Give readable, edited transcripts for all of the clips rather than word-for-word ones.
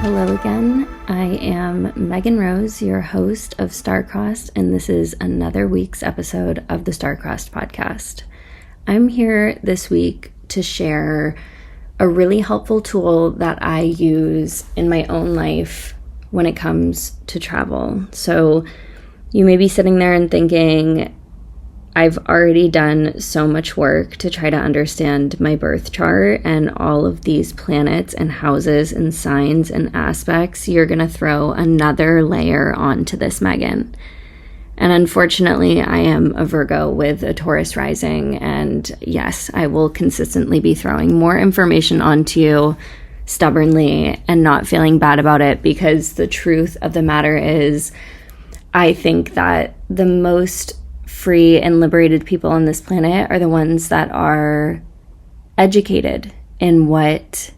Hello again. I am Meghan Rose, your host of Starcrossed, and this is another week's episode of the Starcrossed podcast. I'm here this week to share a really helpful tool that I use in my own life when it comes to travel. So you may be sitting there and thinking, I've already done so much work to try to understand my birth chart and all of these planets and houses and signs and aspects. You're going to throw another layer onto this, Meghan. And unfortunately, I am a Virgo with a Taurus rising. And yes, I will consistently be throwing more information onto you stubbornly and not feeling bad about it, because the truth of the matter is, I think that the most free and liberated people on this planet are the ones that are educated in what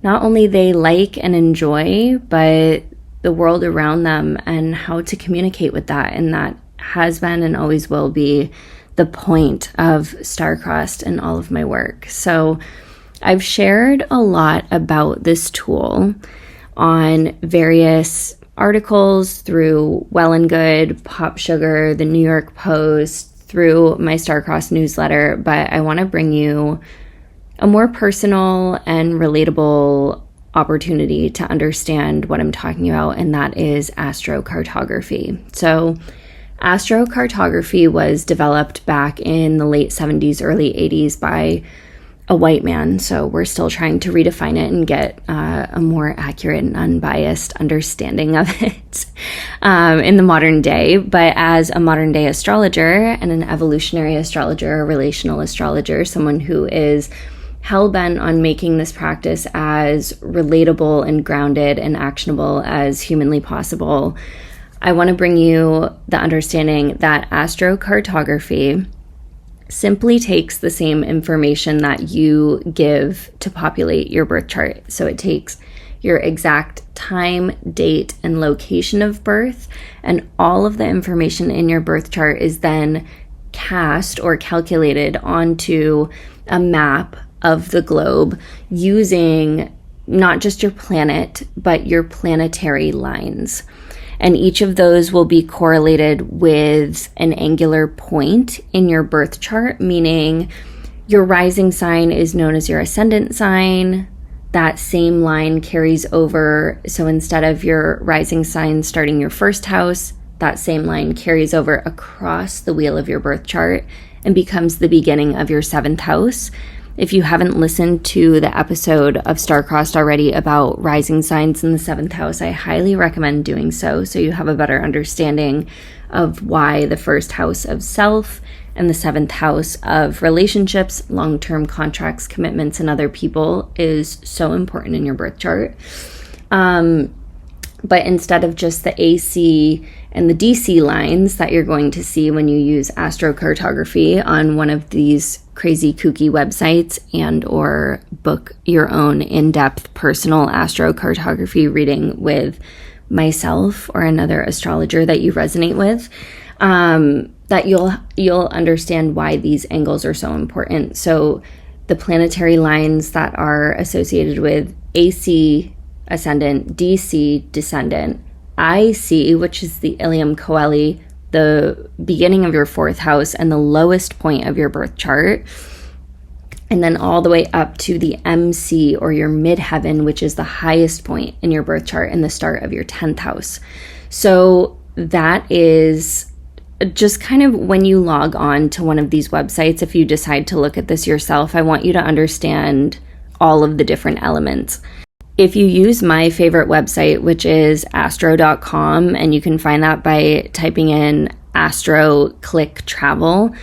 not only they like and enjoy, but the world around them and how to communicate with that. And that has been and always will be the point of Starcrossed and all of my work. So I've shared a lot about this tool on various articles through Well and Good, Pop Sugar, the New York Post, through my Starcrossed newsletter, but I want to bring you a more personal and relatable opportunity to understand what I'm talking about, and that is astrocartography. So astrocartography was developed back in the late 70s, early 80s by a white man. So we're still trying to redefine it and get a more accurate and unbiased understanding of it in the modern day. But as a modern day astrologer and an evolutionary astrologer, a relational astrologer, someone who is hell-bent on making this practice as relatable and grounded and actionable as humanly possible, I want to bring you the understanding that astrocartography simply takes the same information that you give to populate your birth chart. So it takes your exact time, date, and location of birth, and all of the information in your birth chart is then cast or calculated onto a map of the globe using not just your planet, but your planetary lines. And each of those will be correlated with an angular point in your birth chart, meaning your rising sign is known as your ascendant sign. That same line carries over. So instead of your rising sign starting your first house, that same line carries over across the wheel of your birth chart and becomes the beginning of your seventh house. If you haven't listened to the episode of Starcrossed already about rising signs in the seventh house, I highly recommend doing so you have a better understanding of why the first house of self and the seventh house of relationships, long-term contracts, commitments, and other people is so important in your birth chart. But instead of just the AC and the DC lines that you're going to see when you use astrocartography on one of these crazy kooky websites and or book your own in-depth personal astrocartography reading with myself or another astrologer that you resonate with, that you'll understand why these angles are so important. So the planetary lines that are associated with AC ascendant, DC descendant, IC, which is the ilium coeli, the beginning of your fourth house and the lowest point of your birth chart, and then all the way up to the MC or your midheaven, which is the highest point in your birth chart and the start of your 10th house. So that is just kind of when you log on to one of these websites, if you decide to look at this yourself, I want you to understand all of the different elements. If you use my favorite website, which is astro.com, and you can find that by typing in Astro, click travel,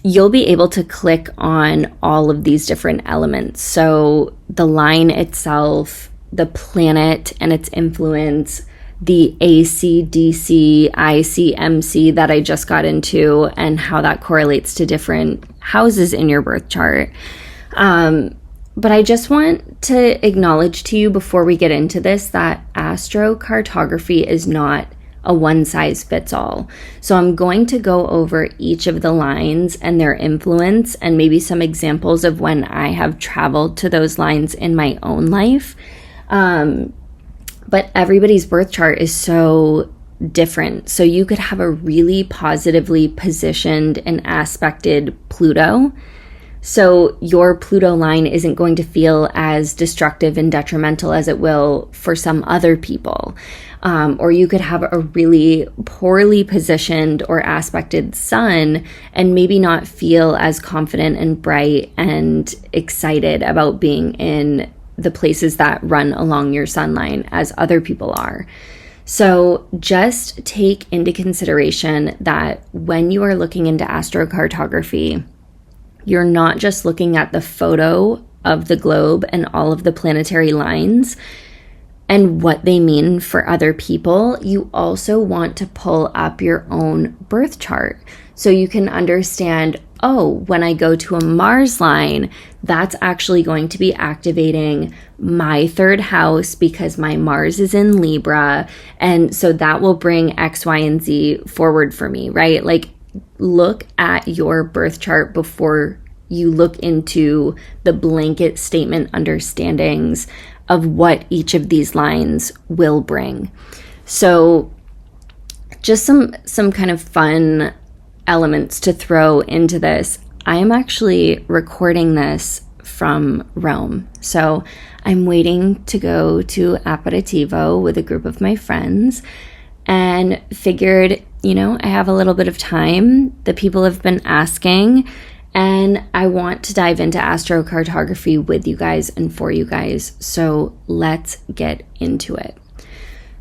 you'll be able to click on all of these different elements. So the line itself, the planet and its influence, the AC, DC, IC, MC that I just got into, and how that correlates to different houses in your birth chart. But I just want to acknowledge to you before we get into this that astrocartography is not a one-size-fits-all. So I'm going to go over each of the lines and their influence and maybe some examples of when I have traveled to those lines in my own life. But everybody's birth chart is so different. So you could have a really positively positioned and aspected Pluto. So your Pluto line isn't going to feel as destructive and detrimental as it will for some other people. Or you could have a really poorly positioned or aspected sun and maybe not feel as confident and bright and excited about being in the places that run along your sun line as other people are. So just take into consideration that when you are looking into astrocartography, you're not just looking at the photo of the globe and all of the planetary lines and what they mean for other people. You also want to pull up your own birth chart so you can understand, oh, when I go to a Mars line, that's actually going to be activating my third house because my Mars is in Libra. And so that will bring X, Y, and Z forward for me, right? Like, look at your birth chart before you look into the blanket statement understandings of what each of these lines will bring. So just some kind of fun elements to throw into this. I am actually recording this from Rome. So I'm waiting to go to aperitivo with a group of my friends and figured, I have a little bit of time. The people have been asking, and I want to dive into astrocartography with you guys and for you guys. So let's get into it.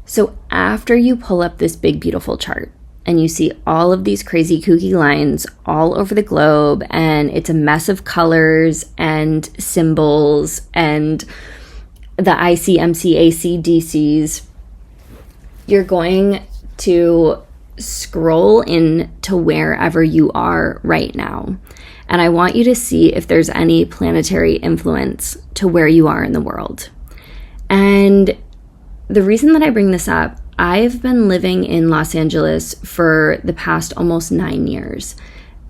So after you pull up this big, beautiful chart and you see all of these crazy, kooky lines all over the globe, and it's a mess of colors and symbols and the ICMCACDCs, you're going to scroll into wherever you are right now. And I want you to see if there's any planetary influence to where you are in the world. And the reason that I bring this up, I've been living in Los Angeles for the past almost 9 years.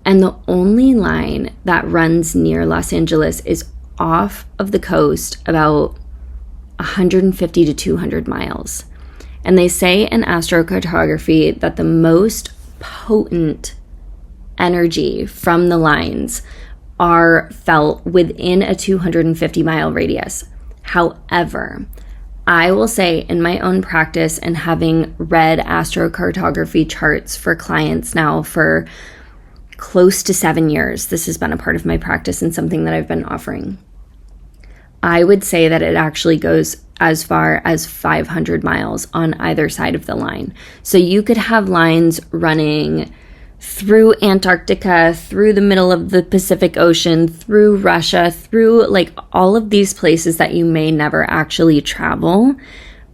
And the only line that runs near Los Angeles is off of the coast about 150 to 200 miles. And they say in astrocartography that the most potent energy from the lines are felt within a 250 mile radius. However, I will say in my own practice and having read astrocartography charts for clients now for close to 7 years, this has been a part of my practice and something that I've been offering. I would say that it actually goes as far as 500 miles on either side of the line. So you could have lines running through Antarctica, through the middle of the Pacific Ocean, through Russia, through like all of these places that you may never actually travel,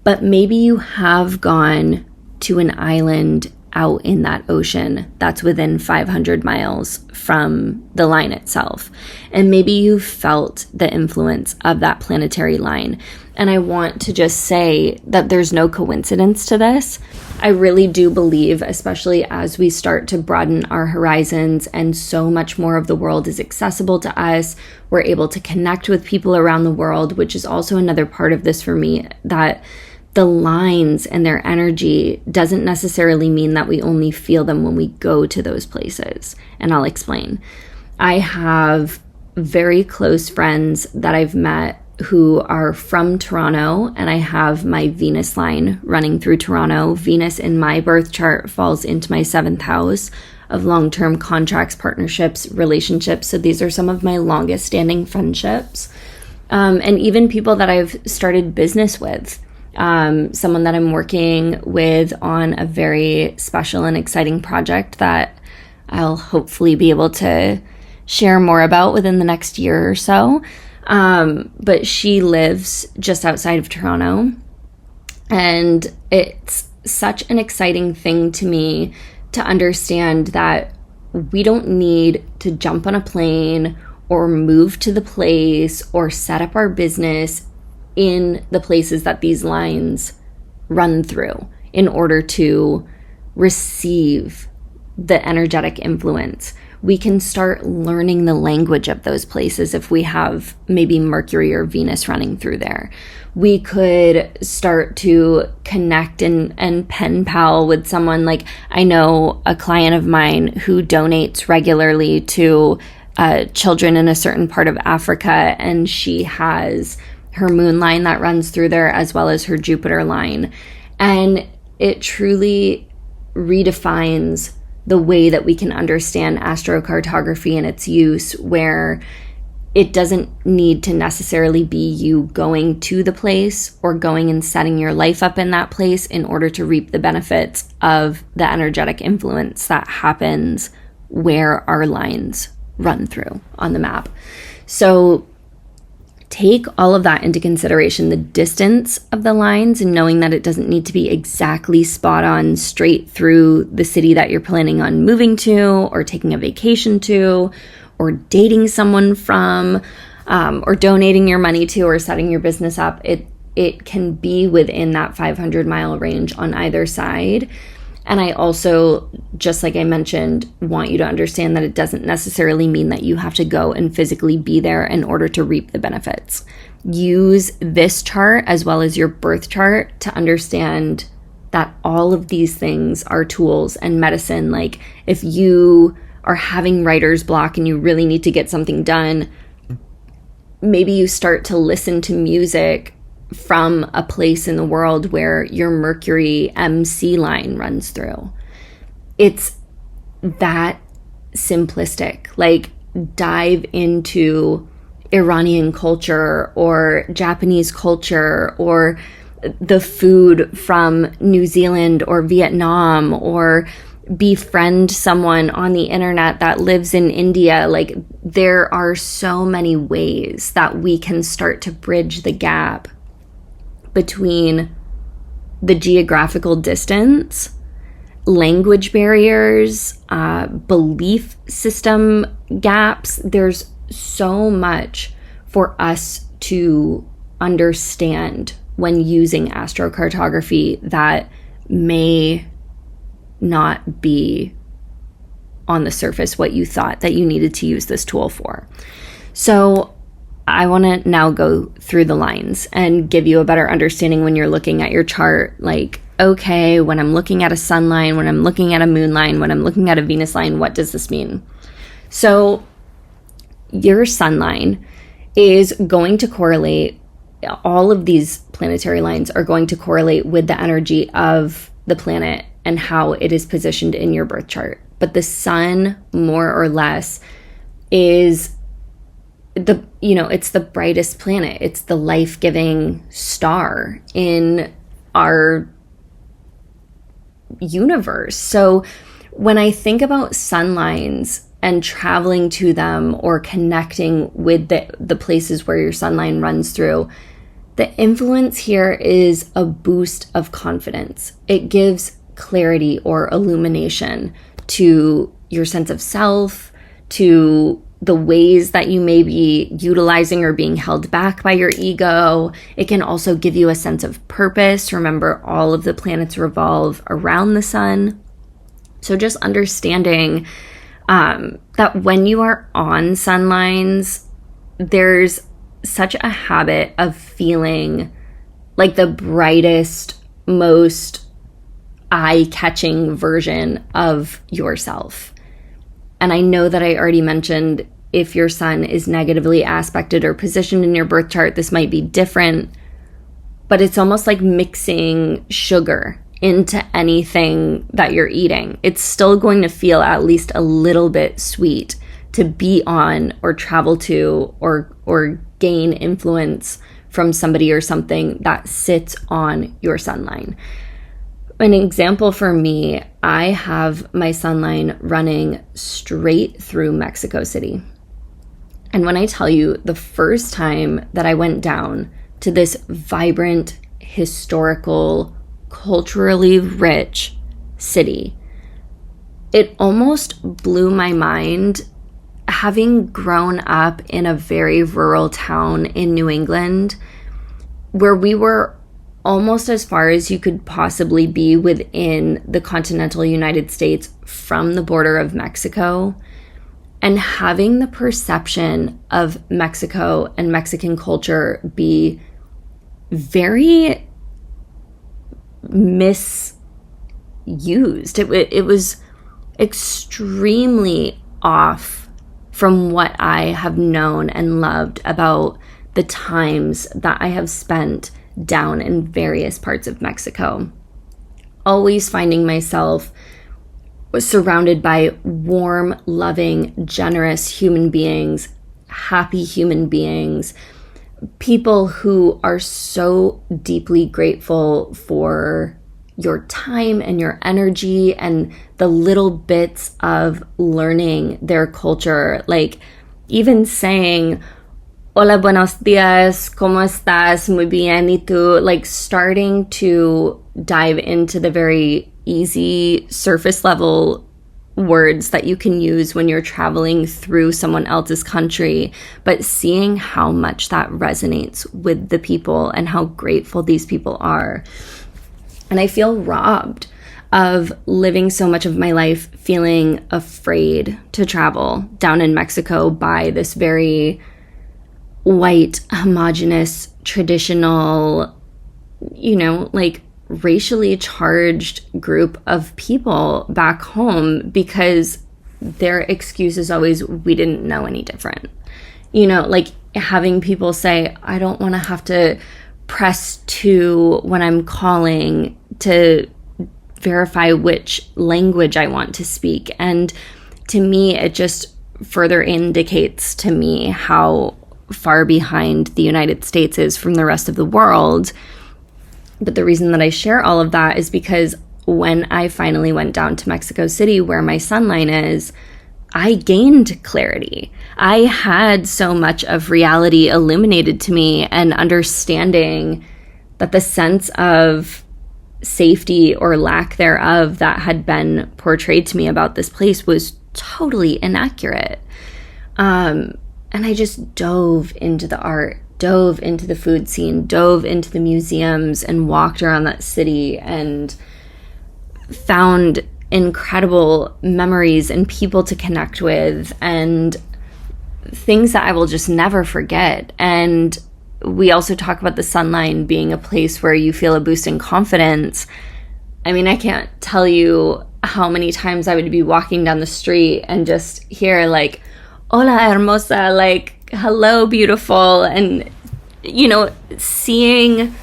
but maybe you have gone to an island out in that ocean that's within 500 miles from the line itself. And maybe you felt the influence of that planetary line. And I want to just say that there's no coincidence to this. I really do believe, especially as we start to broaden our horizons and so much more of the world is accessible to us, we're able to connect with people around the world, which is also another part of this for me, that the lines and their energy doesn't necessarily mean that we only feel them when we go to those places. And I'll explain. I have very close friends that I've met who are from Toronto, and I have my Venus line running through Toronto. Venus in my birth chart falls into my 7th house of long-term contracts, partnerships, relationships. So these are some of my longest standing friendships. And even people that I've started business with. Someone that I'm working with on a very special and exciting project that I'll hopefully be able to share more about within the next year or so. But she lives just outside of Toronto, and it's such an exciting thing to me to understand that we don't need to jump on a plane or move to the place or set up our business in the places that these lines run through in order to receive the energetic influence. we can start learning the language of those places if we have maybe Mercury or Venus running through there. We could start to connect and pen pal with someone. Like, I know a client of mine who donates regularly to children in a certain part of Africa, and she has her moon line that runs through there as well as her Jupiter line. And it truly redefines the way that we can understand astrocartography and its use, where it doesn't need to necessarily be you going to the place or going and setting your life up in that place in order to reap the benefits of the energetic influence that happens where our lines run through on the map. So take all of that into consideration, the distance of the lines, and knowing that it doesn't need to be exactly spot on straight through the city that you're planning on moving to or taking a vacation to or dating someone from, or donating your money to, or setting your business up. It can be within that 500-mile range on either side. And I also, just like I mentioned, want you to understand that it doesn't necessarily mean that you have to go and physically be there in order to reap the benefits. Use this chart as well as your birth chart to understand that all of these things are tools and medicine. Like, if you are having writer's block and you really need to get something done, maybe you start to listen to music from a place in the world where your Mercury MC line runs through. It's that simplistic. Like, dive into Iranian culture or Japanese culture or the food from New Zealand or Vietnam, or befriend someone on the internet that lives in India. Like, there are so many ways that we can start to bridge the gap between the geographical distance, language barriers, belief system gaps. There's so much for us to understand when using astrocartography that may not be on the surface what you thought that you needed to use this tool for. So I want to now go through the lines and give you a better understanding when you're looking at your chart. Like, okay, when I'm looking at a sun line, when I'm looking at a moon line, when I'm looking at a Venus line, what does this mean? So your sun line is going to correlate, all of these planetary lines are going to correlate with the energy of the planet and how it is positioned in your birth chart. But the sun, more or less, is it's the brightest planet. It's the life-giving star in our universe. So when I think about sun lines and traveling to them or connecting with the places where your sun line runs through, the influence here is a boost of confidence. It gives clarity or illumination to your sense of self, to the ways that you may be utilizing or being held back by your ego. It can also give you a sense of purpose. Remember, all of the planets revolve around the sun. So just understanding that when you are on sun lines, there's such a habit of feeling like the brightest, most eye-catching version of yourself. And I know that I already mentioned, if your sun is negatively aspected or positioned in your birth chart, this might be different, but it's almost like mixing sugar into anything that you're eating. It's still going to feel at least a little bit sweet to be on or travel to or gain influence from somebody or something that sits on your sun line. An example for me, I have my sun line running straight through Mexico City. And when I tell you, the first time that I went down to this vibrant, historical, culturally rich city, it almost blew my mind. Having grown up in a very rural town in New England, where we were almost as far as you could possibly be within the continental United States from the border of Mexico, and having the perception of Mexico and Mexican culture be very misused. It was extremely off from what I have known and loved about the times that I have spent down in various parts of Mexico. Always finding myself surrounded by warm, loving, generous human beings, happy human beings, people who are so deeply grateful for your time and your energy and the little bits of learning their culture. Like even saying, hola, buenos dias, ¿cómo estás? Muy bien, ¿y tú? Like starting to dive into the very easy surface level words that you can use when you're traveling through someone else's country, but seeing how much that resonates with the people and how grateful these people are. And I feel robbed of living so much of my life feeling afraid to travel down in Mexico by this very white, homogenous, traditional, like racially charged group of people back home, because their excuse is always, we didn't know any different. Like having people say, I don't want to have to press 2 when I'm calling to verify which language I want to speak. And to me, it just further indicates to me how far behind the United States is from the rest of the world. But the reason that I share all of that is because when I finally went down to Mexico City, where my sun line is, I gained clarity. I had so much of reality illuminated to me, and understanding that the sense of safety or lack thereof that had been portrayed to me about this place was totally inaccurate. And I just dove into the art, dove into the food scene, dove into the museums, and walked around that city and found incredible memories and people to connect with and things that I will just never forget. And we also talk about the sun line being a place where you feel a boost in confidence. I mean, I can't tell you how many times I would be walking down the street and just hear like, hola hermosa, like, hello beautiful, and seeing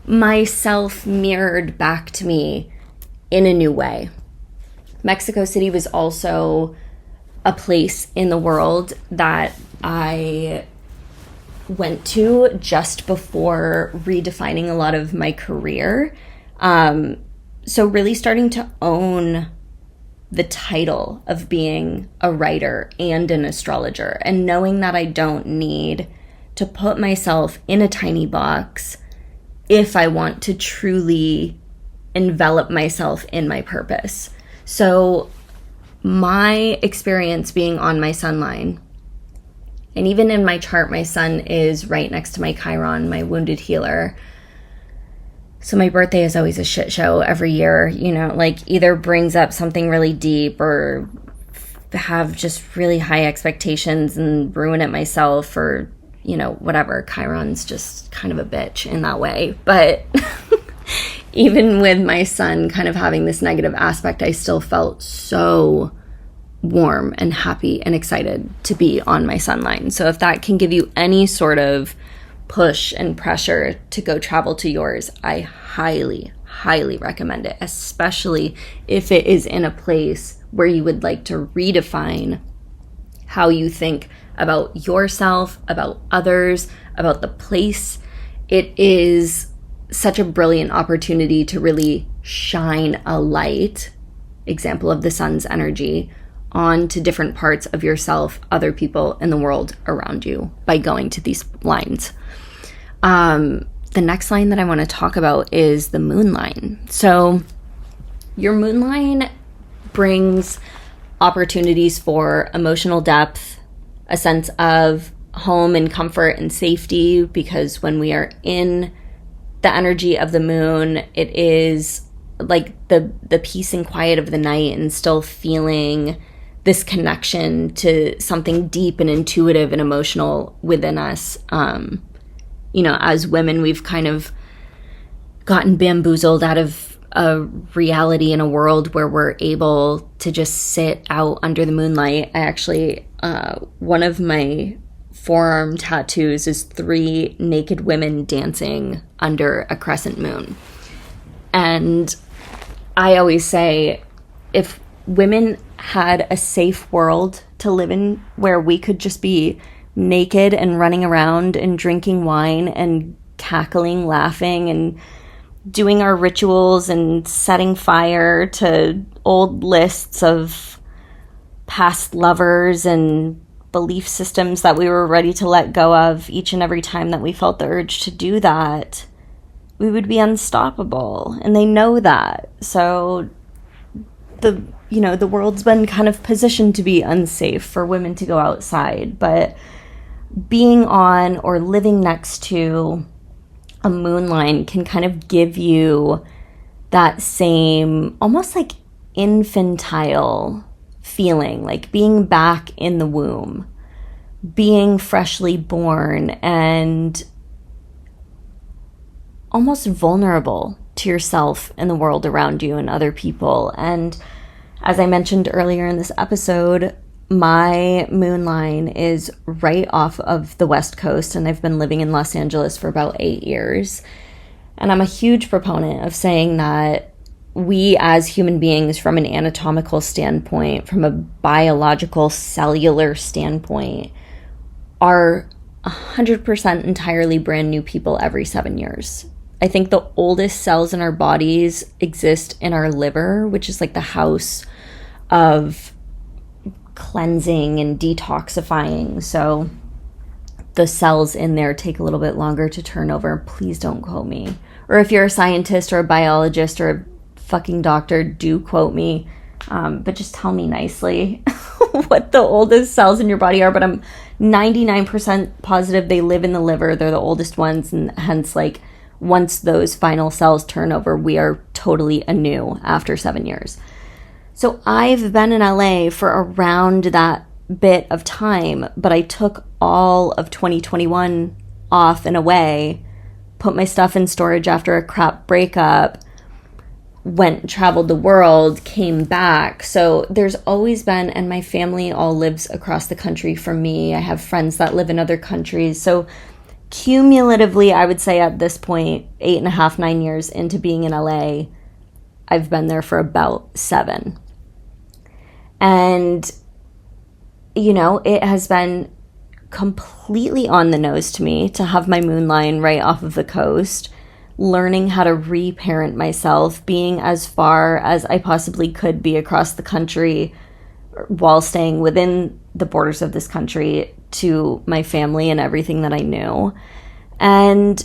myself mirrored back to me in a new way. Mexico City was also a place in the world that I went to just before redefining a lot of my career. So really starting to own the title of being a writer and an astrologer, and knowing that I don't need to put myself in a tiny box if I want to truly envelop myself in my purpose. So my experience being on my sun line, and even in my chart, my sun is right next to my Chiron, my wounded healer. So my birthday is always a shit show every year, like either brings up something really deep or have just really high expectations and ruin it myself, or, whatever. Chiron's just kind of a bitch in that way. But even with my sun kind of having this negative aspect, I still felt so warm and happy and excited to be on my sun line. So if that can give you any sort of push and pressure to go travel to yours, I highly, highly recommend it, especially if it is in a place where you would like to redefine how you think about yourself, about others, about the place. It is such a brilliant opportunity to really shine a light, example of the sun's energy, onto different parts of yourself, other people, and the world around you by going to these lines. The next line that I want to talk about is the moon line. So your moon line brings opportunities for emotional depth, a sense of home and comfort and safety, because when we are in the energy of the moon, it is like the peace and quiet of the night, and still feeling this connection to something deep and intuitive and emotional within us. As women, we've kind of gotten bamboozled out of a reality in a world where we're able to just sit out under the moonlight. I actually, one of my forearm tattoos is 3 naked women dancing under a crescent moon. And I always say, if women had a safe world to live in where we could just be naked and running around and drinking wine and cackling, laughing, and doing our rituals and setting fire to old lists of past lovers and belief systems that we were ready to let go of each and every time that we felt the urge to do that, we would be unstoppable. And they know that. So the world's been kind of positioned to be unsafe for women to go outside, but being on or living next to a moon line can kind of give you that same almost like infantile feeling, like being back in the womb, being freshly born, and almost vulnerable to yourself and the world around you and other people. And as I mentioned earlier in this episode, my moon line is right off of the West Coast, and I've been living in Los Angeles for about 8 years. And I'm a huge proponent of saying that we as human beings, from an anatomical standpoint, from a biological cellular standpoint, are 100% entirely brand new people every 7 years. I think the oldest cells in our bodies exist in our liver, which is like the house of cleansing and detoxifying. So the cells in there take a little bit longer to turn over. Please don't quote me. Or if you're a scientist or a biologist or a fucking doctor, do quote me. But just tell me nicely what the oldest cells in your body are. But I'm 99% positive they live in the liver. They're the oldest ones. And hence, like, once those final cells turn over, we are totally anew after 7 years. So I've been in LA for around that bit of time, but I took all of 2021 off and away, put my stuff in storage after a crap breakup, traveled the world, came back. So there's always been, and my family all lives across the country from me. I have friends that live in other countries. So cumulatively, I would say at this point, 8.5, 9 years into being in LA, I've been there for about 7. And, it has been completely on the nose to me to have my moon line right off of the coast, learning how to reparent myself, being as far as I possibly could be across the country while staying within the borders of this country to my family and everything that I knew. And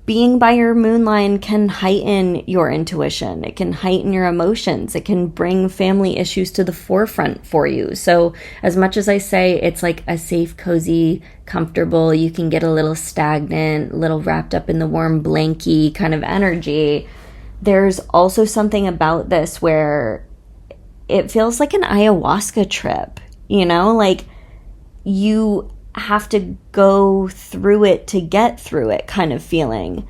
being by your moon line can heighten your intuition. It can heighten your emotions. It can bring family issues to the forefront for you. So as much as I say it's like a safe, cozy, comfortable, you can get a little stagnant, a little wrapped up in the warm blankie kind of energy, there's also something about this where it feels like an ayahuasca trip, like you have to go through it to get through it kind of feeling.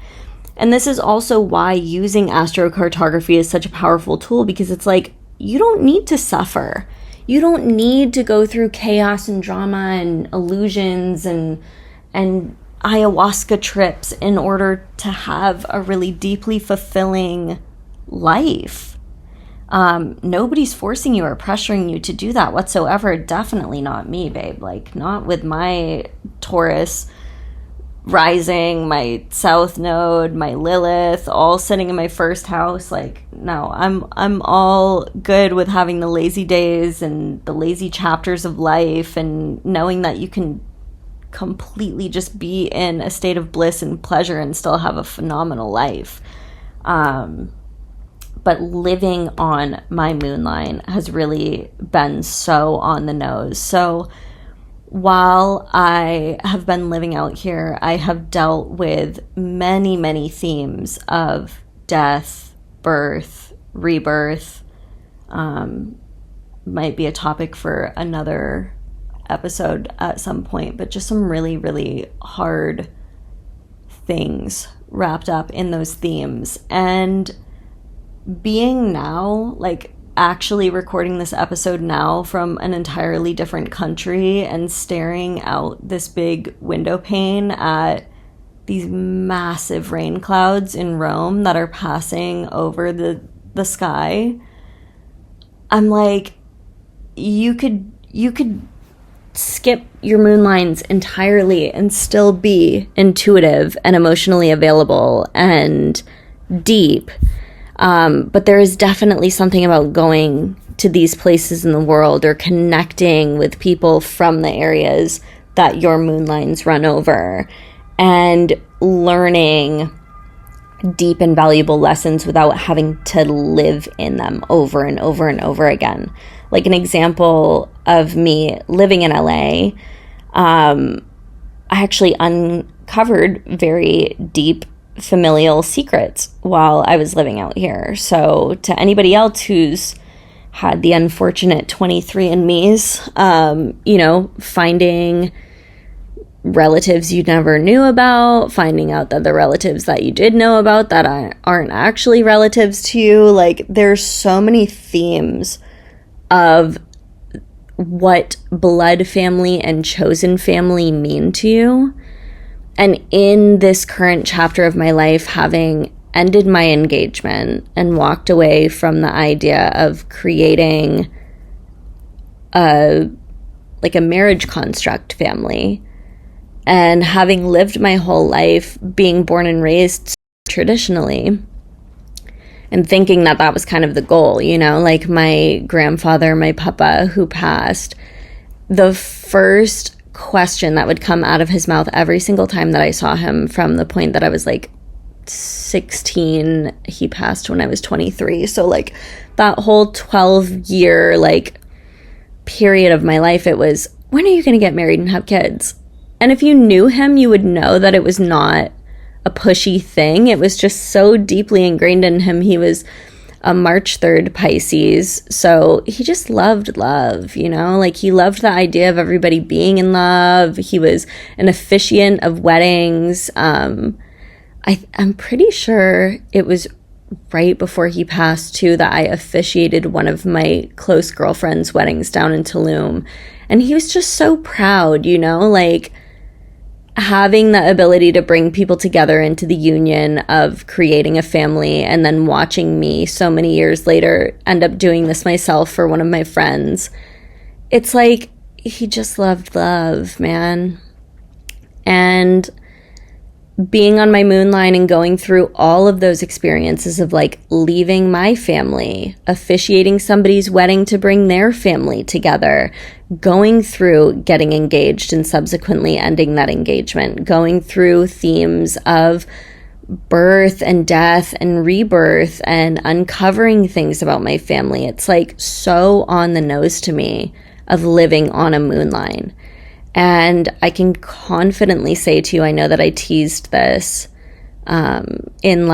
And this is also why using astrocartography is such a powerful tool, because it's like, you don't need to suffer. You don't need to go through chaos and drama and illusions and ayahuasca trips in order to have a really deeply fulfilling life. Nobody's forcing you or pressuring you to do that whatsoever. Definitely not me, babe. Like, not with my Taurus rising, my South Node, my Lilith, all sitting in my first house. Like, no, I'm all good with having the lazy days and the lazy chapters of life, and knowing that you can completely just be in a state of bliss and pleasure and still have a phenomenal life. But living on my moon line has really been so on the nose. So while I have been living out here, I have dealt with many, many themes of death, birth, rebirth, might be a topic for another episode at some point, but just some really, really hard things wrapped up in those themes. And being now, like, actually recording this episode now from an entirely different country and staring out this big window pane at these massive rain clouds in Rome that are passing over the sky, I'm like, you could skip your moon lines entirely and still be intuitive and emotionally available and deep. But there is definitely something about going to these places in the world or connecting with people from the areas that your moon lines run over and learning deep and valuable lessons without having to live in them over and over and over again. Like an example of me living in LA, I actually uncovered very deep familial secrets while I was living out here. So to anybody else who's had the unfortunate 23andMes, finding relatives you never knew about, finding out that the relatives that you did know about that aren't actually relatives to you, like there's so many themes of what blood family and chosen family mean to you. And in this current chapter of my life, having ended my engagement and walked away from the idea of creating a marriage construct family, and having lived my whole life being born and raised traditionally and thinking that that was kind of the goal, like my grandfather, my papa who passed, the first question that would come out of his mouth every single time that I saw him from the point that I was like 16, he passed when I was 23. So like that whole 12-year period of my life, it was, when are you going to get married and have kids? And if you knew him, you would know that it was not a pushy thing. It was just so deeply ingrained in him. He was a March 3rd Pisces, so he just loved love, he loved the idea of everybody being in love. He was an officiant of weddings. I'm pretty sure it was right before he passed too that I officiated one of my close girlfriend's weddings down in Tulum, and he was just so proud, having the ability to bring people together into the union of creating a family, and then watching me so many years later end up doing this myself for one of my friends. It's like he just loved love, man. And being on my moon line and going through all of those experiences of leaving my family, officiating somebody's wedding to bring their family together, going through getting engaged and subsequently ending that engagement, going through themes of birth and death and rebirth and uncovering things about my family. It's so on the nose to me of living on a moon line. And I can confidently say to you, I know that I teased this in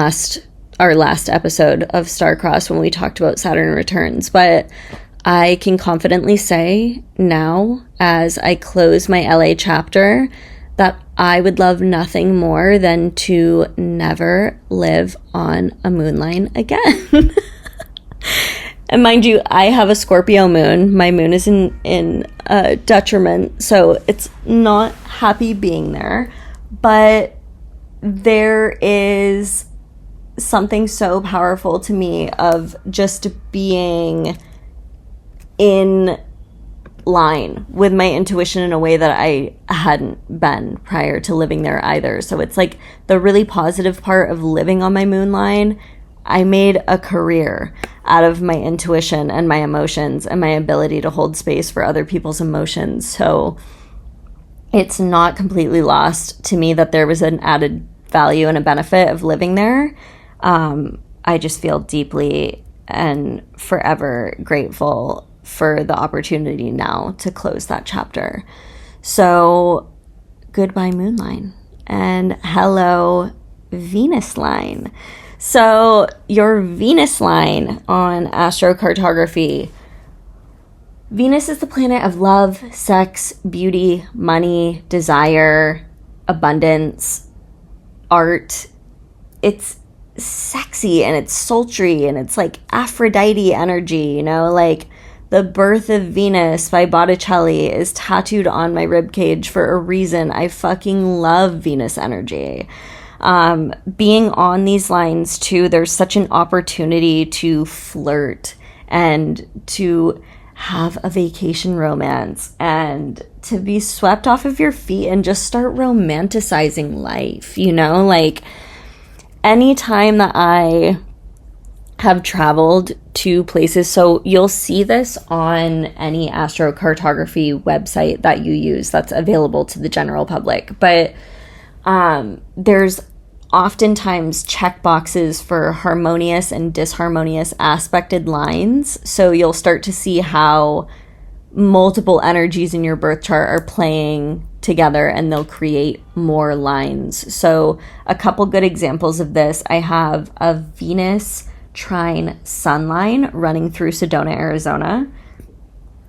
our last episode of Starcross when we talked about Saturn returns, but I can confidently say now, as I close my LA chapter, that I would love nothing more than to never live on a moon line again. And mind you, I have a Scorpio moon. My moon is in detriment, so it's not happy being there. But there is something so powerful to me of just being in line with my intuition in a way that I hadn't been prior to living there either. So it's the really positive part of living on my moon line. I made a career out of my intuition and my emotions and my ability to hold space for other people's emotions. So it's not completely lost to me that there was an added value and a benefit of living there. I just feel deeply and forever grateful for the opportunity now to close that chapter. So goodbye moon line and hello Venus line. So your Venus line on Astrocartography Venus is the planet of love, sex, beauty, money, desire, abundance, art. It's sexy and it's sultry and it's like Aphrodite energy, like The Birth of Venus by Botticelli is tattooed on my ribcage for a reason. I fucking love Venus energy. Being on these lines too, there's such an opportunity to flirt and to have a vacation romance and to be swept off of your feet and just start romanticizing life, like anytime that I have traveled to places, so you'll see this on any astrocartography website that you use that's available to the general public, but there's oftentimes check boxes for harmonious and disharmonious aspected lines. So you'll start to see how multiple energies in your birth chart are playing together and they'll create more lines. So a couple good examples of this, I have a Venus trine sun line running through Sedona, Arizona.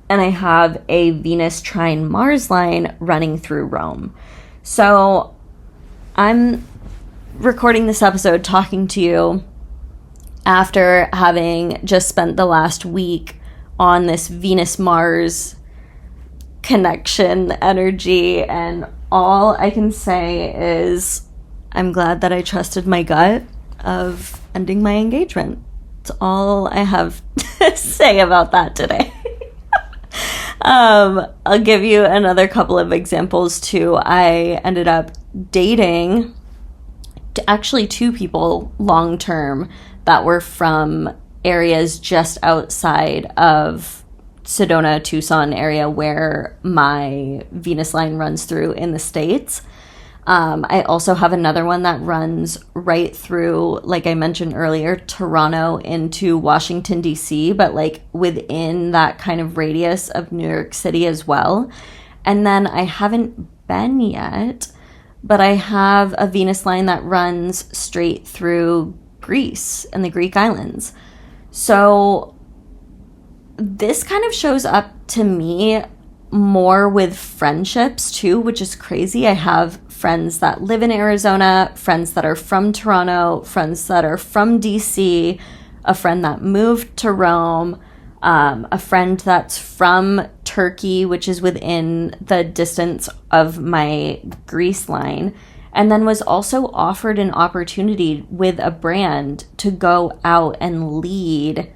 And I have a Venus trine Mars line running through Rome. So I'm recording this episode talking to you after having just spent the last week on this Venus-Mars connection energy, and all I can say is I'm glad that I trusted my gut of ending my engagement. That's all I have to say about that today. I'll give you another couple of examples too. I ended up dating actually two people long term that were from areas just outside of Sedona, Tucson area where my Venus line runs through in the States. I also have another one that runs right through, like I mentioned earlier, Toronto into Washington, D.C., but like within that kind of radius of New York City as well. And then I haven't been yet, but I have a Venus line that runs straight through Greece and the Greek islands. So this kind of shows up to me more with friendships too, which is crazy. I have friends that live in Arizona, friends that are from Toronto, friends that are from DC, a friend that moved to Rome, a friend that's from Turkey, which is within the distance of my Greece line, and then was also offered an opportunity with a brand to go out and lead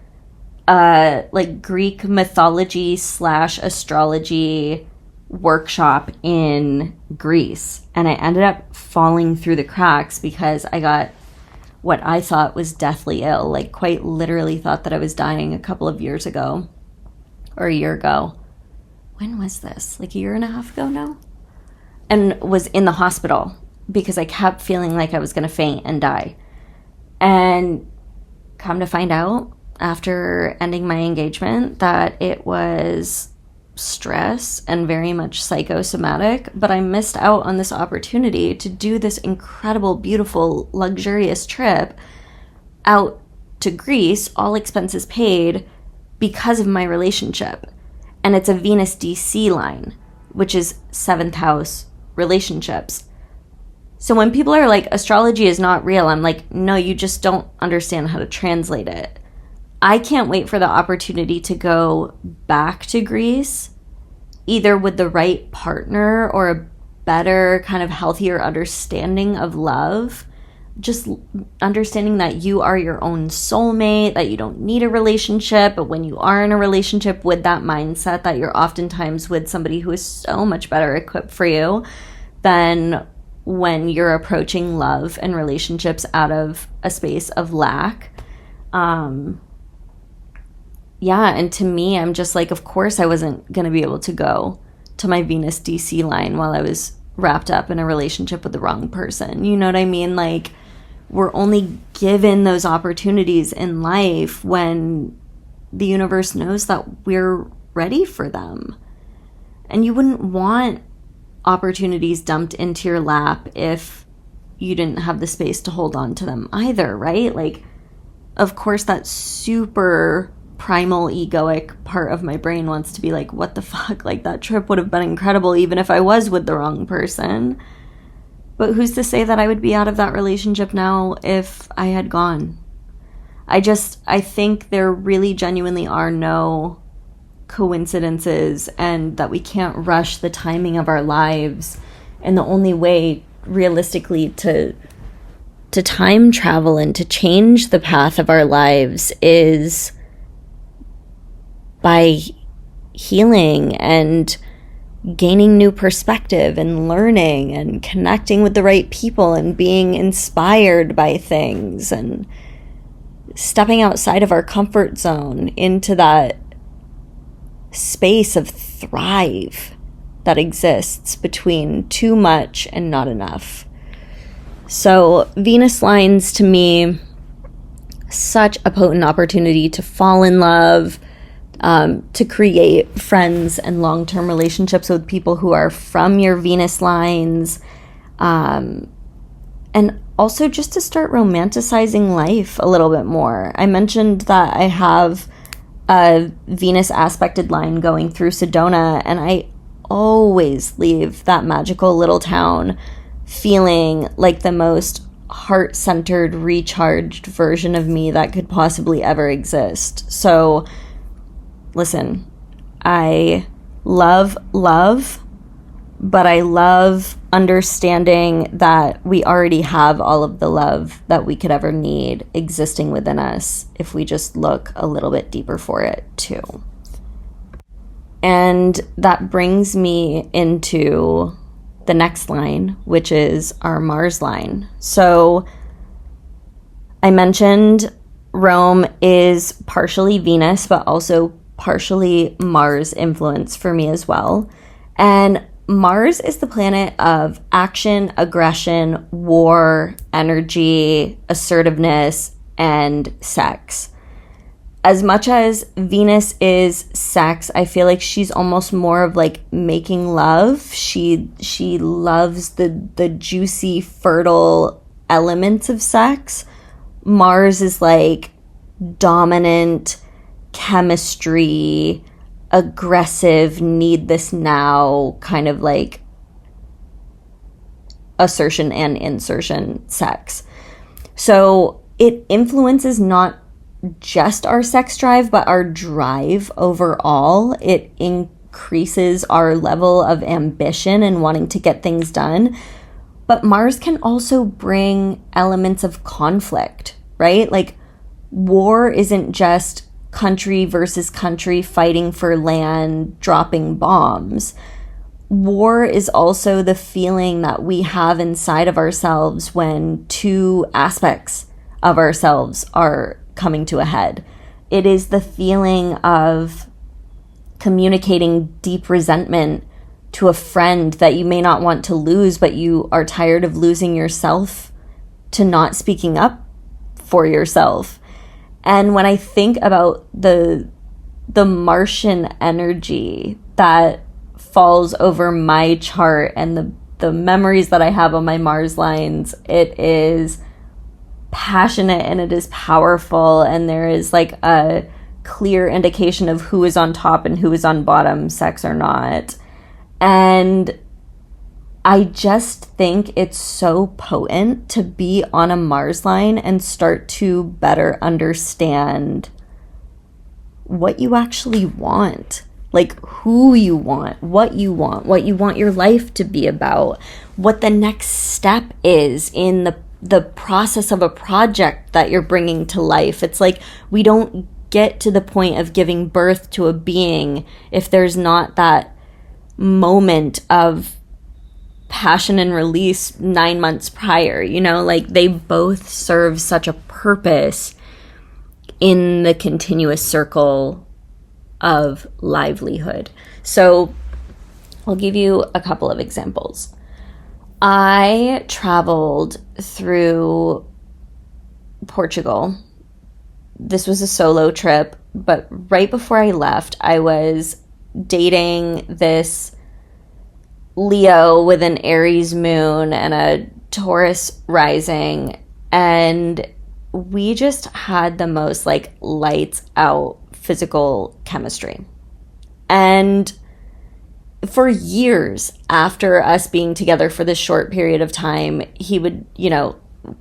like Greek mythology / astrology workshop in Greece. And I ended up falling through the cracks because I got what I thought was deathly ill, like quite literally thought that I was dying a couple of years ago, or a year ago. When was this? Like a year and a half ago now? And was in the hospital because I kept feeling like I was going to faint and die. And come to find out after ending my engagement that it was stress and very much psychosomatic, but I missed out on this opportunity to do this incredible, beautiful, luxurious trip out to Greece, all expenses paid, because of my relationship. And it's a Venus DC line, which is 7th house relationships. So when people are like, astrology is not real, I'm like, no, you just don't understand how to translate it. I can't wait for the opportunity to go back to Greece, either with the right partner or a better, kind of healthier understanding of love. Just understanding that you are your own soulmate, that you don't need a relationship, but when you are in a relationship with that mindset that you're oftentimes with somebody who is so much better equipped for you than when you're approaching love and relationships out of a space of lack. Yeah, and to me, I'm just like, of course I wasn't going to be able to go to my Venus DC line while I was wrapped up in a relationship with the wrong person. You know what I mean? Like, we're only given those opportunities in life when the universe knows that we're ready for them. And you wouldn't want opportunities dumped into your lap if you didn't have the space to hold on to them either, right? Like, of course, that's super primal egoic part of my brain wants to be like, what the fuck? Like, that trip would have been incredible even if I was with the wrong person. But who's to say that I would be out of that relationship now if I had gone? I think there really genuinely are no coincidences, and that we can't rush the timing of our lives. And the only way realistically to time travel and to change the path of our lives is by healing and gaining new perspective and learning and connecting with the right people and being inspired by things and stepping outside of our comfort zone into that space of thrive that exists between too much and not enough. So Venus lines, to me, such a potent opportunity to fall in love, to create friends and long-term relationships with people who are from your Venus lines, and also just to start romanticizing life a little bit more. I mentioned that I have a Venus aspected line going through Sedona, and I always leave that magical little town feeling like the most heart-centered, recharged version of me that could possibly ever exist. So, listen, I love love, but I love understanding that we already have all of the love that we could ever need existing within us if we just look a little bit deeper for it too. And that brings me into the next line, which is our Mars line. So I mentioned Rome is partially Venus, but also partially Mars influence for me as well. And Mars is the planet of action, aggression, war, energy, assertiveness, and sex. As much as Venus is sex, I feel like she's almost more of like making love. She loves the juicy, fertile elements of sex. Mars is like dominant, chemistry, aggressive, need this now, kind of like assertion and insertion sex. So it influences not just our sex drive, but our drive overall. It increases our level of ambition and wanting to get things done. But Mars can also bring elements of conflict, right? Like, war isn't just country versus country fighting for land, dropping bombs. War is also the feeling that we have inside of ourselves when two aspects of ourselves are coming to a head. It is the feeling of communicating deep resentment to a friend that you may not want to lose, but you are tired of losing yourself to not speaking up for yourself. And when I think about the Martian energy that falls over my chart and the memories that I have on my Mars lines, it is passionate and it is powerful, and there is like a clear indication of who is on top and who is on bottom, sex or not. And I just think it's so potent to be on a Mars line and start to better understand what you actually want, like who you want, what you want your life to be about, what the next step is in the process of a project that you're bringing to life. It's like we don't get to the point of giving birth to a being if there's not that moment of passion and release 9 months prior, you know, like they both serve such a purpose in the continuous circle of livelihood. So I'll give you a couple of examples. I traveled through Portugal. This was a solo trip, but right before I left, I was dating this Leo with an Aries moon and a Taurus rising, and we just had the most like lights out physical chemistry. And for years after us being together for this short period of time, he would,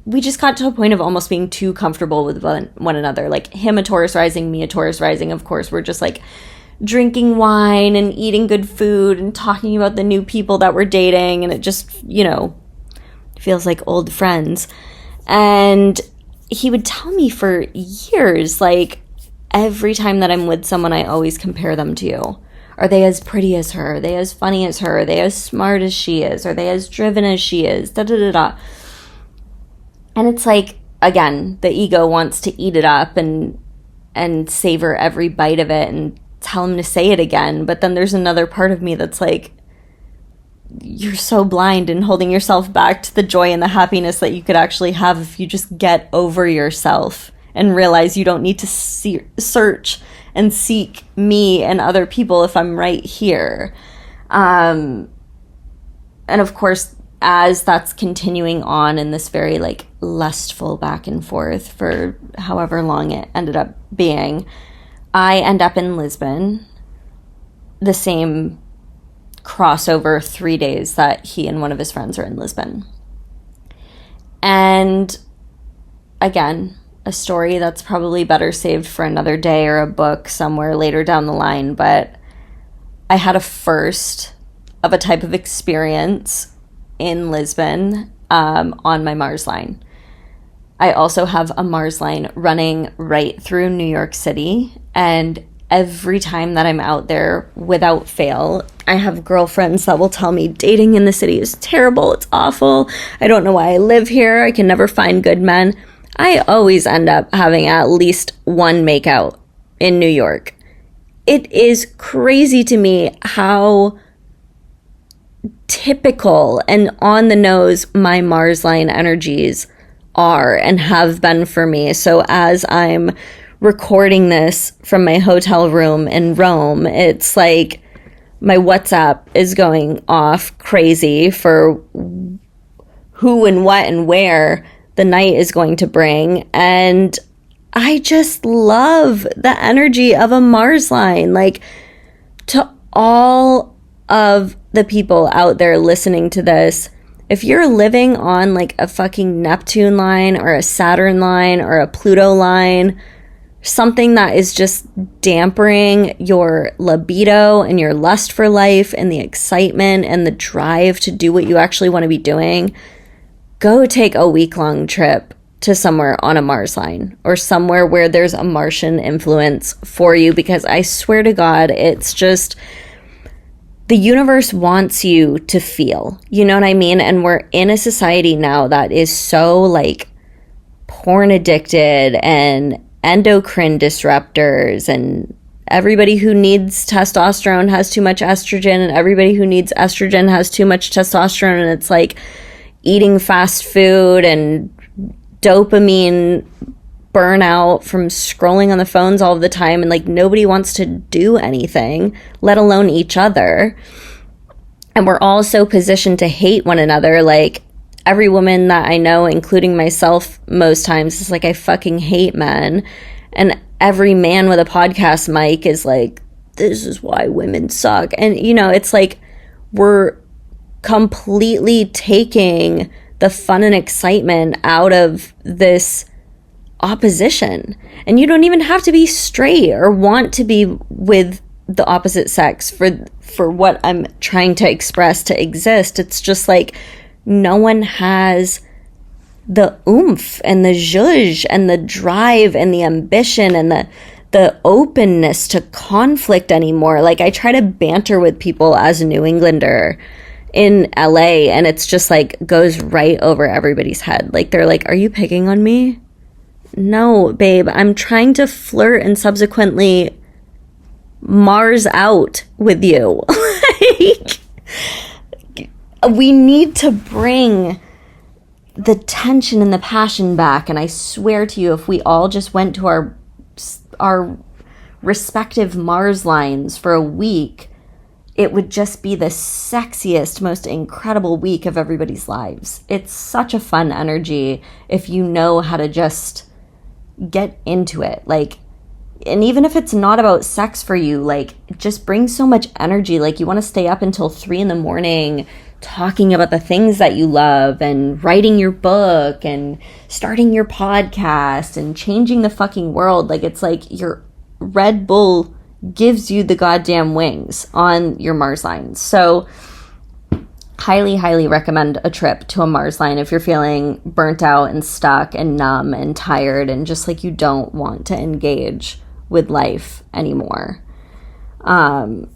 we just got to a point of almost being too comfortable with one another. Like him a Taurus rising, me a Taurus rising. Of course, we're just like drinking wine and eating good food and talking about the new people that we're dating. And it just, feels like old friends. And he would tell me for years, like every time that I'm with someone, I always compare them to you. Are they as pretty as her? Are they as funny as her? Are they as smart as she is? Are they as driven as she is? Da da da da. And it's like, again, the ego wants to eat it up and savor every bite of it and tell him to say it again. But then there's another part of me that's like, you're so blind and holding yourself back to the joy and the happiness that you could actually have if you just get over yourself and realize you don't need to search and seek me and other people if I'm right here. And of course, as that's continuing on in this very like lustful back and forth for however long it ended up being, I end up in Lisbon, the same crossover 3 days that he and one of his friends are in Lisbon. And again, a story that's probably better saved for another day or a book somewhere later down the line, but I had a first of a type of experience in Lisbon on my Mars line. I also have a Mars line running right through New York City, and every time that I'm out there, without fail, I have girlfriends that will tell me dating in the city is terrible, it's awful, I don't know why I live here, I can never find good men. I always end up having at least one makeout in New York. It is crazy to me how typical and on the nose my Mars line energies are and have been for me. So as I'm recording this from my hotel room in Rome, it's like my WhatsApp is going off crazy for who and what and where the night is going to bring. And I just love the energy of a Mars line. Like, to all of the people out there listening to this, if you're living on like a fucking Neptune line or a Saturn line or a Pluto line, something that is just dampering your libido and your lust for life and the excitement and the drive to do what you actually want to be doing, go take a week-long trip to somewhere on a Mars line or somewhere where there's a Martian influence for you, because I swear to God, it's just, the universe wants you to feel, you know what I mean? And we're in a society now that is so like porn addicted and endocrine disruptors, and everybody who needs testosterone has too much estrogen, and everybody who needs estrogen has too much testosterone, and it's like eating fast food and dopamine burnout from scrolling on the phones all the time, and like nobody wants to do anything, let alone each other. And we're all so positioned to hate one another. Like, every woman that I know, including myself most times, is like, I fucking hate men. And every man with a podcast mic is like, this is why women suck. And it's like we're completely taking the fun and excitement out of this opposition. And you don't even have to be straight or want to be with the opposite sex for what I'm trying to express to exist. It's just like no one has the oomph and the zhuzh and the drive and the ambition and the openness to conflict anymore. Like, I try to banter with people as a New Englander in LA, and it's just like goes right over everybody's head. Like, they're like, are you picking on me? No, babe, I'm trying to flirt and subsequently Mars out with you. Like, we need to bring the tension and the passion back. And I swear to you, if we all just went to our respective Mars lines for a week, it would just be the sexiest, most incredible week of everybody's lives. It's such a fun energy if you know how to just get into it. Like, And even if it's not about sex for you, like, it just brings so much energy. Like, you want to stay up until 3 a.m. talking about the things that you love and writing your book and starting your podcast and changing the fucking world. Like, it's like your Red Bull gives you the goddamn wings on your Mars line. So highly, highly recommend a trip to a Mars line if you're feeling burnt out and stuck and numb and tired and just like you don't want to engage with life anymore. And,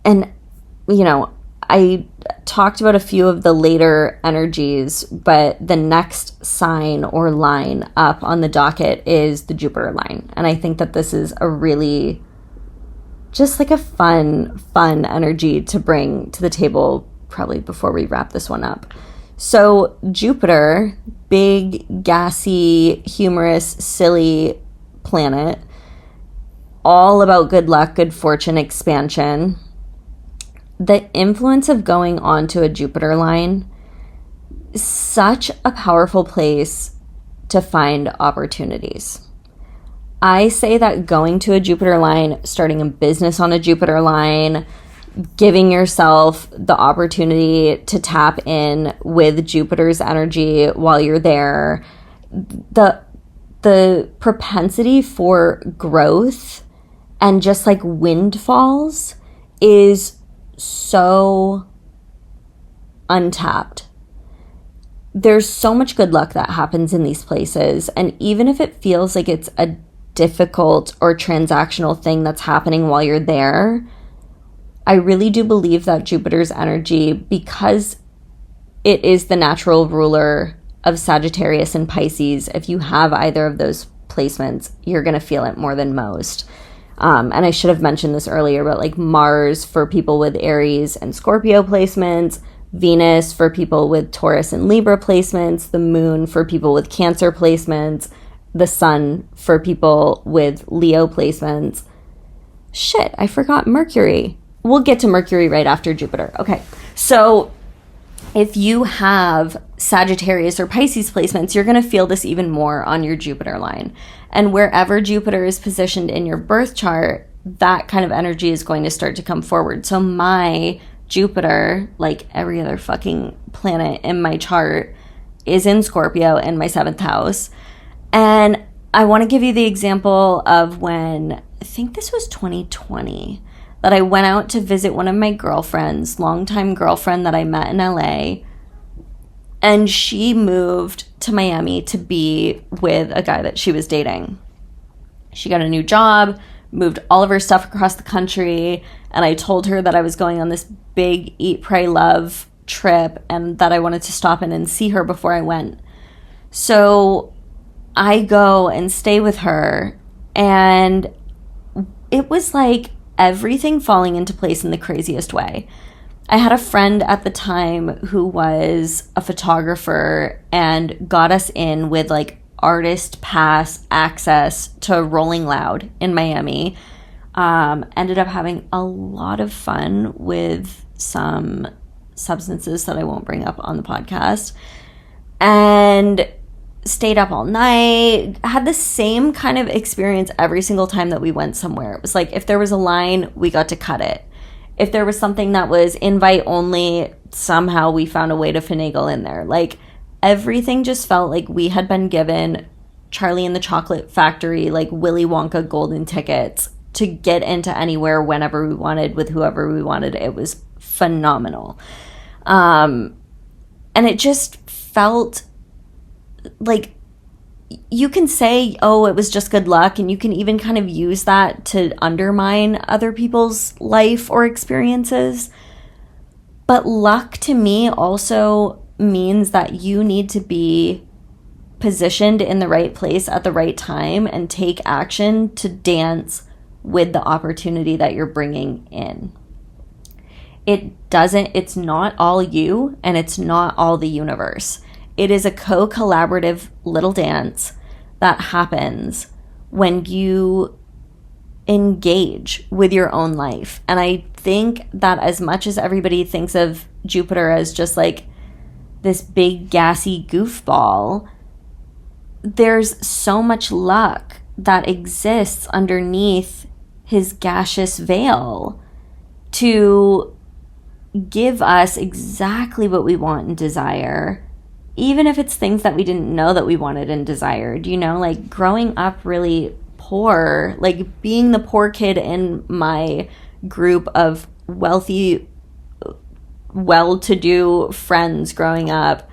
you know, I talked about a few of the later energies, but the next sign or line up on the docket is the Jupiter line. And I think that this is a really just like a fun energy to bring to the table probably before we wrap this one up. So Jupiter, big, gassy, humorous, silly planet, all about good luck, good fortune, expansion. The influence of going onto a Jupiter line is such a powerful place to find opportunities. I say that going to a Jupiter line, starting a business on a Jupiter line, giving yourself the opportunity to tap in with Jupiter's energy while you're there, the propensity for growth and just like windfalls is so untapped. There's so much good luck that happens in these places. And even if it feels like it's a difficult or transactional thing that's happening while you're there, I really do believe that Jupiter's energy, because it is the natural ruler of Sagittarius and Pisces, if you have either of those placements, you're going to feel it more than most. And I should have mentioned this earlier, but like Mars for people with Aries and Scorpio placements, Venus for people with Taurus and Libra placements, the moon for people with Cancer placements, the sun for people with Leo placements. Shit, I forgot Mercury. We'll get to Mercury right after Jupiter. Okay, so if you have Sagittarius or Pisces placements, you're going to feel this even more on your Jupiter line. And wherever Jupiter is positioned in your birth chart, that kind of energy is going to start to come forward. So my Jupiter, like every other fucking planet in my chart, is in Scorpio in my 7th house. And I want to give you the example of when, I think this was 2020, that I went out to visit one of my girlfriends, longtime girlfriend that I met in LA. And she moved to Miami to be with a guy that she was dating. She got a new job, moved all of her stuff across the country, and I told her that I was going on this big Eat, Pray, Love trip and that I wanted to stop in and see her before I went. So I go and stay with her, and it was like everything falling into place in the craziest way. I had a friend at the time who was a photographer and got us in with like artist pass access to Rolling Loud in Miami. Ended up having a lot of fun with some substances that I won't bring up on the podcast. And stayed up all night, had the same kind of experience every single time that we went somewhere. It was like, if there was a line, we got to cut it. If there was something that was invite only, somehow we found a way to finagle in there. Like, everything just felt like we had been given Charlie and the Chocolate Factory, like Willy Wonka golden tickets to get into anywhere whenever we wanted with whoever we wanted. It was phenomenal. And it just felt like, you can say, oh, it was just good luck, and you can even kind of use that to undermine other people's life or experiences. But luck to me also means that you need to be positioned in the right place at the right time and take action to dance with the opportunity that you're bringing in. It's not all you, and it's not all the universe. It is a co-collaborative little dance that happens when you engage with your own life. And I think that as much as everybody thinks of Jupiter as just like this big gassy goofball, there's so much luck that exists underneath his gaseous veil to give us exactly what we want and desire, even if it's things that we didn't know that we wanted and desired. You know, like growing up really poor, like being the poor kid in my group of wealthy, well-to-do friends growing up,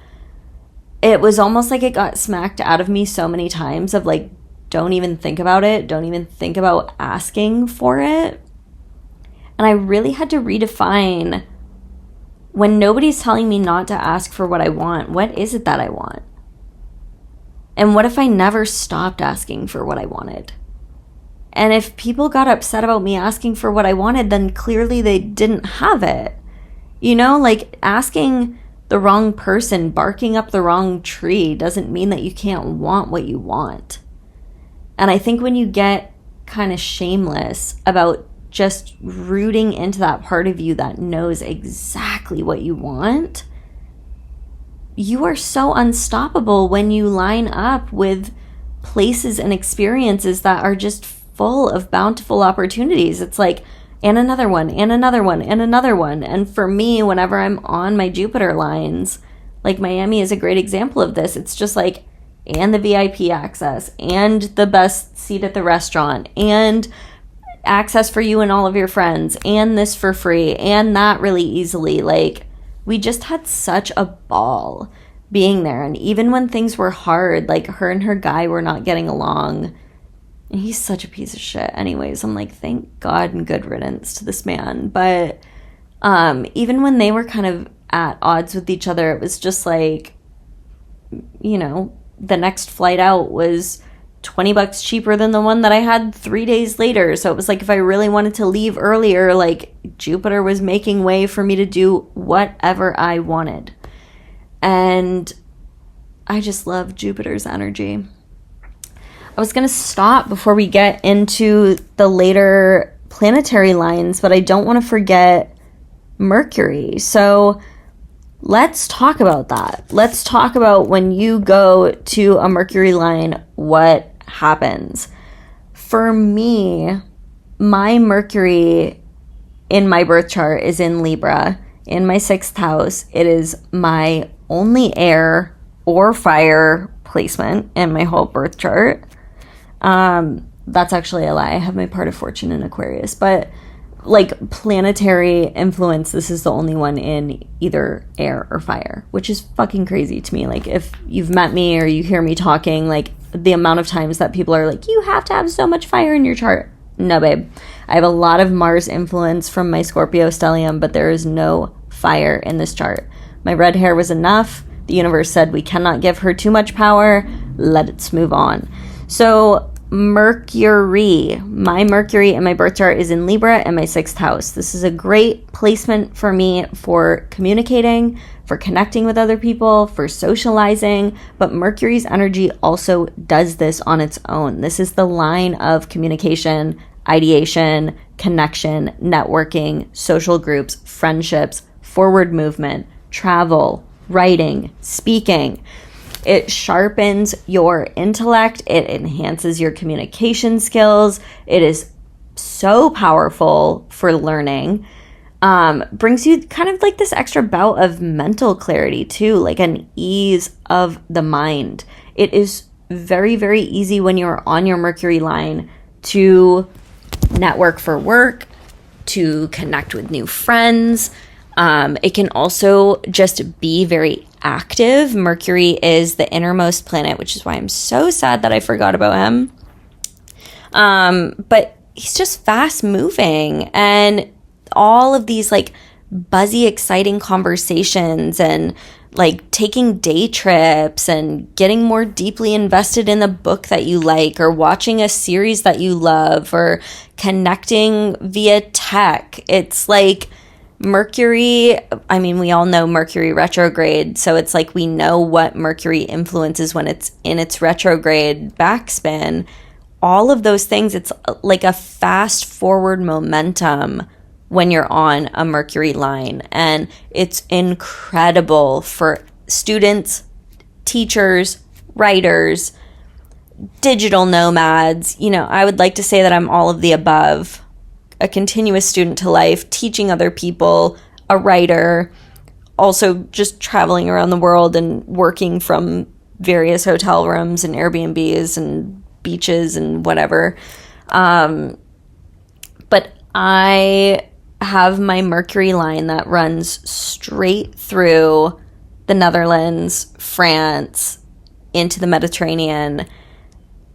it was almost like it got smacked out of me so many times of like, don't even think about it. Don't even think about asking for it. And I really had to redefine, when nobody's telling me not to ask for what I want, what is it that I want? And what if I never stopped asking for what I wanted? And if people got upset about me asking for what I wanted, then clearly they didn't have it. You know, like asking the wrong person, barking up the wrong tree doesn't mean that you can't want what you want. And I think when you get kind of shameless about just rooting into that part of you that knows exactly what you want, you are so unstoppable when you line up with places and experiences that are just full of bountiful opportunities. It's like, and another one, and another one, and another one. And for me, whenever I'm on my Jupiter lines, like Miami is a great example of this. It's just like, and the VIP access, and the best seat at the restaurant, and access for you and all of your friends, and this for free, and that really easily. Like, we just had such a ball being there. And even when things were hard, like her and her guy were not getting along, and he's such a piece of shit anyways. I'm like, thank God and good riddance to this man. But even when they were kind of at odds with each other, it was just like, you know, the next flight out was $20 cheaper than the one that I had 3 days later. So it was like, if I really wanted to leave earlier, like Jupiter was making way for me to do whatever I wanted. And I just love Jupiter's energy. I was going to stop before we get into the later planetary lines, but I don't want to forget Mercury. So let's talk about that. Let's talk about when you go to a Mercury line, what happens. For me, my Mercury in my birth chart is in Libra, in my 6th house. It is my only air or fire placement in my whole birth chart. That's actually a lie. I have my part of fortune in Aquarius, but like planetary influence, this is the only one in either air or fire, which is fucking crazy to me. Like, if you've met me or you hear me talking, like the amount of times that people are like, you have to have so much fire in your chart. No, babe. I have a lot of Mars influence from my Scorpio stellium, but there is no fire in this chart. My red hair was enough. The universe said we cannot give her too much power. Let's move on. So Mercury, my Mercury in my birth chart is in Libra and my 6th house. This is a great placement for me for communicating, for connecting with other people, for socializing, but Mercury's energy also does this on its own. This is the line of communication, ideation, connection, networking, social groups, friendships, forward movement, travel, writing, speaking. It sharpens your intellect. It enhances your communication skills. It is so powerful for learning. Brings you kind of like this extra bout of mental clarity too, like an ease of the mind. It is very, very easy when you're on your Mercury line to network for work, to connect with new friends. It can also just be very active. Mercury is the innermost planet, which is why I'm so sad that I forgot about him. But he's just fast moving, and all of these like buzzy, exciting conversations, and like taking day trips and getting more deeply invested in the book that you like, or watching a series that you love, or connecting via tech. It's like Mercury, I mean, we all know Mercury retrograde, so it's like we know what Mercury influences when it's in its retrograde backspin. All of those things, it's like a fast forward momentum when you're on a Mercury line, and it's incredible for students, teachers, writers, digital nomads. I would like to say that I'm all of the above. A continuous student to life, teaching other people, a writer, also just traveling around the world and working from various hotel rooms and Airbnbs and beaches and whatever. But I have my Mercury line that runs straight through the Netherlands, France, into the Mediterranean.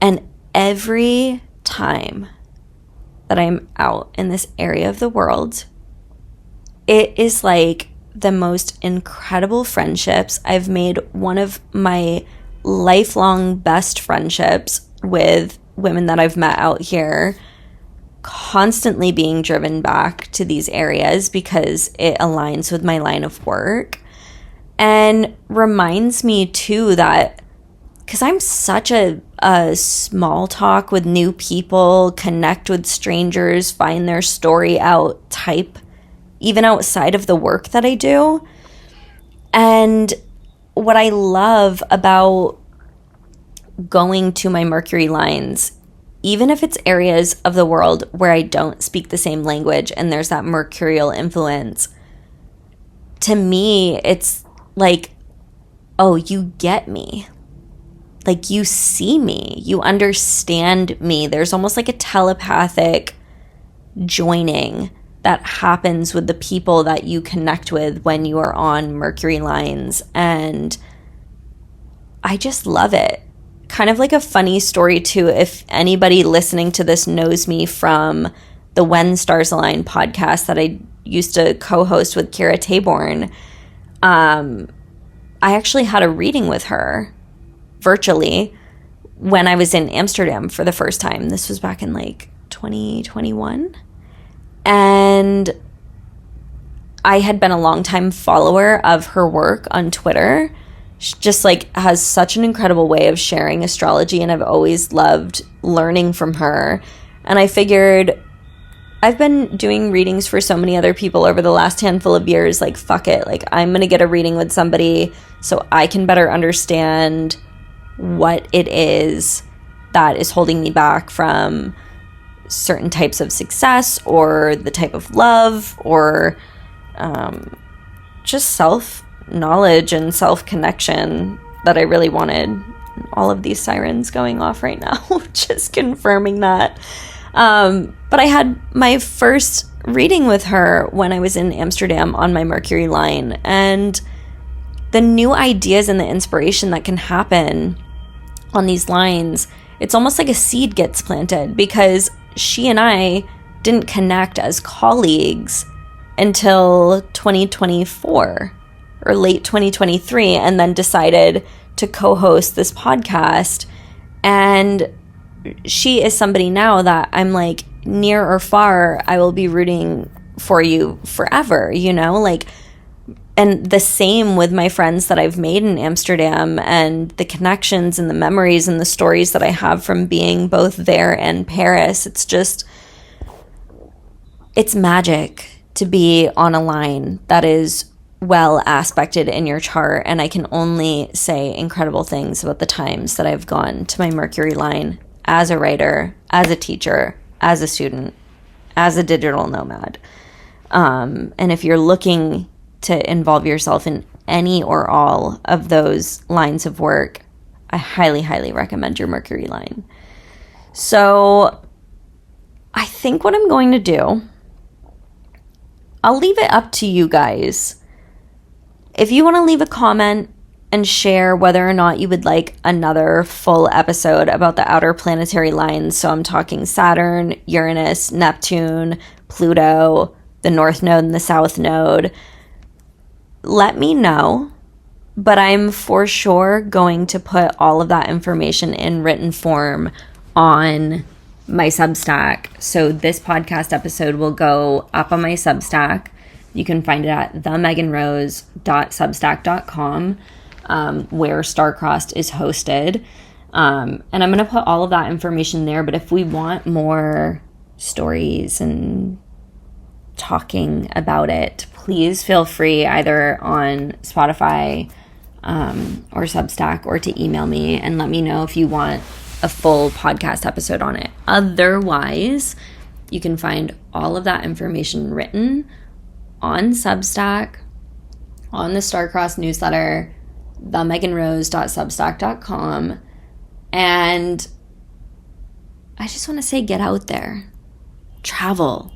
And every time that I'm out in this area of the world, it is like the most incredible friendships. I've made one of my lifelong best friendships with women that I've met out here, constantly being driven back to these areas because it aligns with my line of work, and reminds me too that because I'm such a small talk with new people, connect with strangers, find their story out type, even outside of the work that I do. And what I love about going to my Mercury lines, even if it's areas of the world where I don't speak the same language and there's that mercurial influence, to me, it's like, oh, you get me. Like, you see me, you understand me. There's almost like a telepathic joining that happens with the people that you connect with when you are on Mercury lines. And I just love it. Kind of like a funny story too, if anybody listening to this knows me from the When Stars Align podcast that I used to co-host with Kira Taborn, I actually had a reading with her virtually when I was in Amsterdam for the first time. This was back in like 2021. And I had been a longtime follower of her work on Twitter. She just like has such an incredible way of sharing astrology, and I've always loved learning from her. And I figured, I've been doing readings for so many other people over the last handful of years, like fuck it, like I'm gonna get a reading with somebody so I can better understand what it is that is holding me back from certain types of success, or the type of love, or just self-knowledge and self-connection that I really wanted. All of these sirens going off right now, just confirming that. But I had my first reading with her when I was in Amsterdam on my Mercury line, and the new ideas and the inspiration that can happen on these lines, it's almost like a seed gets planted, because she and I didn't connect as colleagues until 2024 or late 2023, and then decided to co-host this podcast. And she is somebody now that I'm like, near or far, I will be rooting for you forever, like. And the same with my friends that I've made in Amsterdam, and the connections and the memories and the stories that I have from being both there and Paris. It's magic to be on a line that is well aspected in your chart. And I can only say incredible things about the times that I've gone to my Mercury line as a writer, as a teacher, as a student, as a digital nomad. And if you're looking to involve yourself in any or all of those lines of work, I highly, highly recommend your Mercury line. So I think what I'm going to do, I'll leave it up to you guys. If you want to leave a comment and share whether or not you would like another full episode about the outer planetary lines, so I'm talking Saturn, Uranus, Neptune, Pluto, the North Node and the South Node, let me know. But I'm for sure going to put all of that information in written form on my Substack. So this podcast episode will go up on my Substack. You can find it at themeghanrose.substack.com, where Starcrossed is hosted. And I'm going to put all of that information there. But if we want more stories and talking about it, please feel free either on Spotify or Substack, or to email me and let me know if you want a full podcast episode on it. Otherwise, you can find all of that information written on Substack, on the Starcrossed newsletter, themeghanrose.substack.com. And I just want to say, get out there, travel,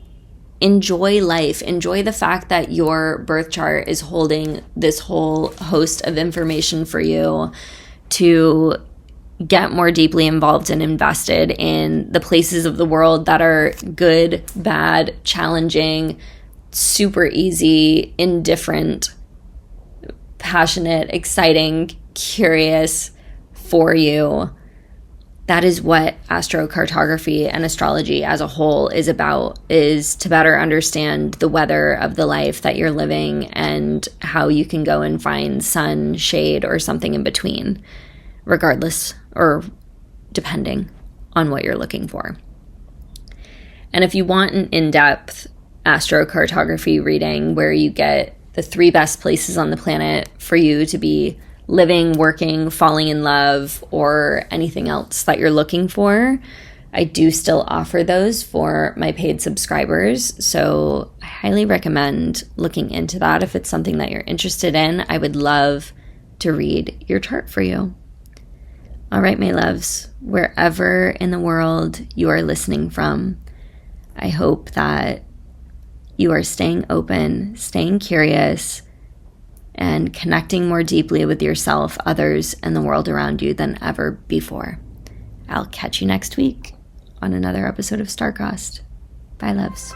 enjoy life, enjoy the fact that your birth chart is holding this whole host of information for you to get more deeply involved and invested in the places of the world that are good, bad, challenging, super easy, indifferent, passionate, exciting, curious for you. That is what astrocartography and astrology as a whole is about, is to better understand the weather of the life that you're living and how you can go and find sun, shade, or something in between, regardless or depending on what you're looking for. And if you want an in-depth astrocartography reading where you get the 3 best places on the planet for you to be living, working, falling in love, or anything else that you're looking for, I do still offer those for my paid subscribers. So I highly recommend looking into that if it's something that you're interested in. I would love to read your chart for you. All right, my loves, wherever in the world you are listening from, I hope that you are staying open, staying curious, and connecting more deeply with yourself, others, and the world around you than ever before. I'll catch you next week on another episode of Starcrossed. Bye, loves.